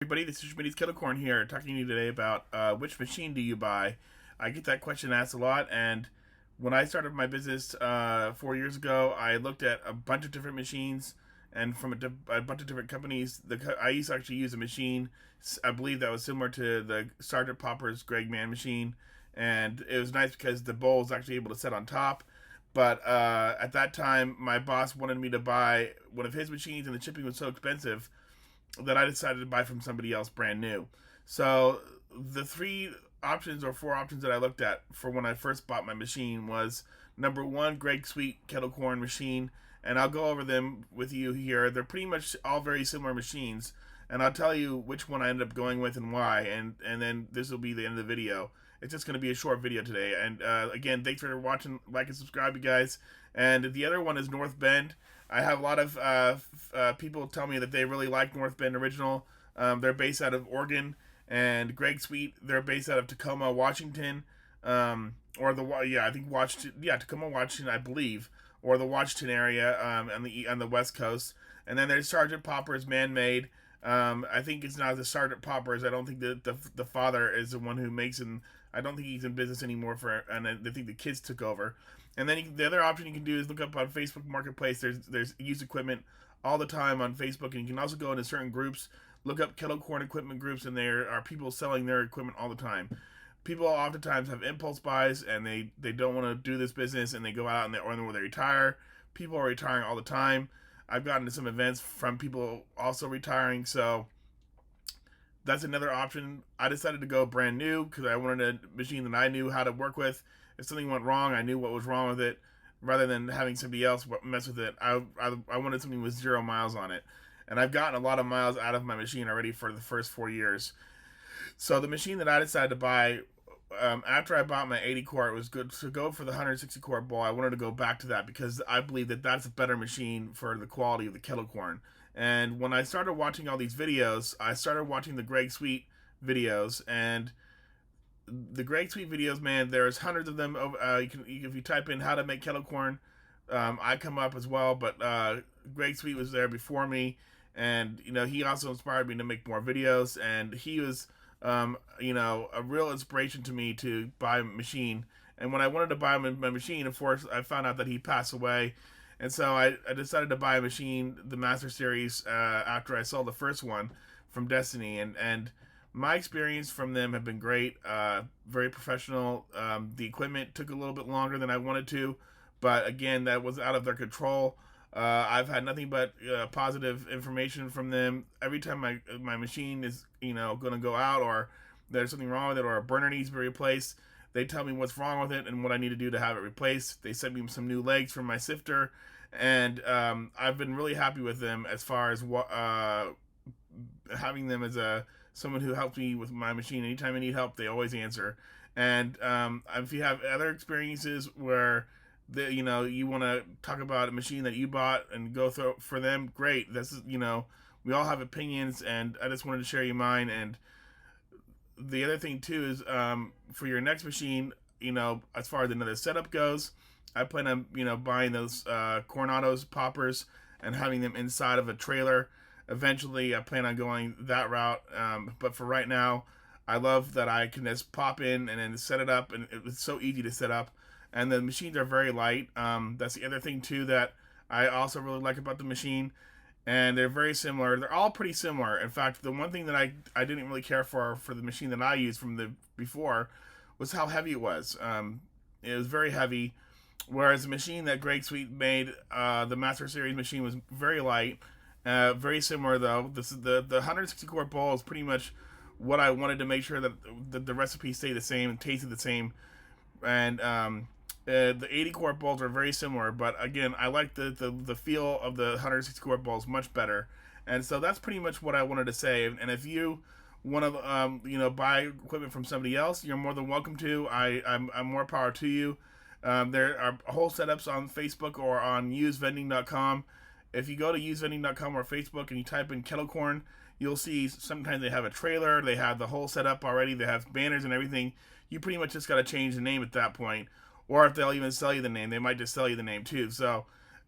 Everybody, this is Schmitty's Kettle here, talking to you today about which machine do you buy? I get that question asked a lot, and when I started my business 4 years ago, I looked at a bunch of different machines, and from a bunch of different companies. I used to actually use a machine, I believe that was similar to the Sergeant Popper's Greg Mann machine, and it was nice because the bowl was actually able to set on top. But at that time, my boss wanted me to buy one of his machines, and the shipping was so expensive that I decided to buy from somebody else brand new. So the three options or four options that I looked at for when I first bought my machine was number one, Greg Sweet kettle corn machine, and I'll go over them with you here. They're pretty much all very similar machines, and I'll tell you which one I ended up going with and why, and then this will be the end of the video. It's just going to be a short video today, and again, thanks for watching, like and subscribe, you guys. And the other one is North Bend. I have a lot of people tell me that they really like North Bend Original. They're based out of Oregon, and Greg Sweet, they're based out of Tacoma, Washington, or the I think Washington, Tacoma, Washington, I believe, or the Washington area on the West Coast. And then there's Sergeant Popper's Man Made. I think it's not the Sergeant Popper's. I don't think that the father is the one who makes him. I don't think he's in business anymore and I think the kids took over. And then the other option you can do is look up on Facebook Marketplace. There's used equipment all the time on Facebook, and you can also go into certain groups, look up kettle corn equipment groups, and there are people selling their equipment all the time. People oftentimes have impulse buys, and they don't want to do this business, and they go out or they retire. People are retiring all the time. I've gotten to some events from people also retiring, so that's another option. I decided to go brand new because I wanted a machine that I knew how to work with. If something went wrong, I knew what was wrong with it, rather than having somebody else mess with it. I wanted something with 0 miles on it, and I've gotten a lot of miles out of my machine already for the first 4 years. So the machine that I decided to buy after I bought my 80 quart was good to go for the 160 quart bowl. I wanted to go back to that because I believe that that's a better machine for the quality of the kettle corn. And when I started watching all these videos, I started watching the Greg Sweet videos, and the Greg Sweet videos, man, there's hundreds of them. If you type in how to make kettle corn, I come up as well. But Greg Sweet was there before me, and he also inspired me to make more videos. And he was, a real inspiration to me to buy a machine. And when I wanted to buy my machine, of course, I found out that he passed away. And so I decided to buy a machine, the Master Series, after I sold the first one from Destiny. And my experience from them have been great, very professional. The equipment took a little bit longer than I wanted to, but again, that was out of their control. I've had nothing but positive information from them. Every time my machine is going to go out, or there's something wrong with it, or a burner needs to be replaced, they tell me what's wrong with it and what I need to do to have it replaced. They sent me some new legs for my sifter, and I've been really happy with them as far as having them as someone who helps me with my machine. Anytime I need help, they always answer. And if you have other experiences where you want to talk about a machine that you bought and go through for them, great. This is we all have opinions, and I just wanted to share you mine. And the other thing too is for your next machine, as far as another setup goes, I plan on buying those Cornados poppers and having them inside of a trailer. Eventually, I plan on going that route, but for right now, I love that I can just pop in and then set it up, and it's so easy to set up. And the machines are very light. That's the other thing too that I also really like about the machine, and they're very similar. They're all pretty similar. In fact, the one thing that I didn't really care for the machine that I used from the before was how heavy it was. It was very heavy, whereas the machine that Greg Sweet made, the Master Series machine, was very light. Very similar though. This is the 160 quart bowl is pretty much what I wanted to make sure that the recipe stayed the same and tasted the same. And the 80 quart bowls are very similar, but again, I like the feel of the 160 quart bowls much better. And so that's pretty much what I wanted to say. And if you want to buy equipment from somebody else, you're more than welcome to. I'm more power to you. There are whole setups on Facebook or on usevending.com. If you go to usevending.com or Facebook and you type in kettle corn, you'll see sometimes they have a trailer, they have the whole setup already, they have banners and everything. You pretty much just got to change the name at that point. Or if they'll even sell you the name, they might just sell you the name too. So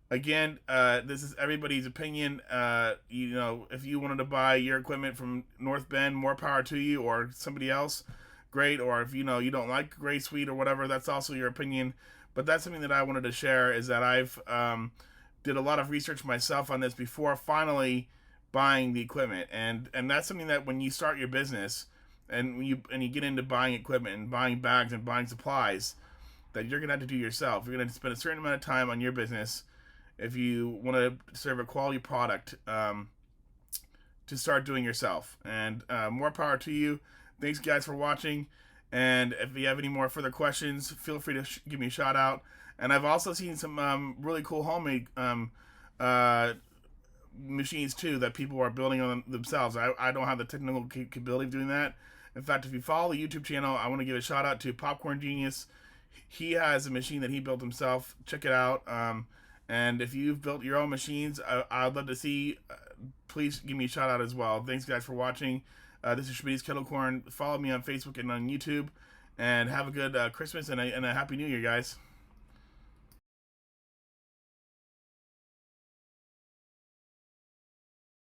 Again, this is everybody's opinion. If you wanted to buy your equipment from North Bend, more power to you, or somebody else, great. Or if you don't like Gray Suite or whatever, that's also your opinion. But that's something that I wanted to share is that I've did a lot of research myself on this before finally buying the equipment, and that's something that when you start your business and you get into buying equipment and buying bags and buying supplies, that you're gonna have to do yourself. You're gonna spend a certain amount of time on your business if you want to serve a quality product to start doing yourself. And more power to you. Thanks, guys, for watching. And if you have any more further questions, feel free to give me a shout out. And I've also seen some really cool homemade uh, machines too that people are building on themselves. I don't have the technical capability of doing that. In fact, if you follow the YouTube channel, I want to give a shout out to Popcorn Genius. He has a machine that he built himself. Check it out. And if you've built your own machines, I'd love to see. Please give me a shout out as well. Thanks, guys, for watching. This is Schmitty's Kettle Corn. Follow me on Facebook and on YouTube. And have a good Christmas and a Happy New Year, guys.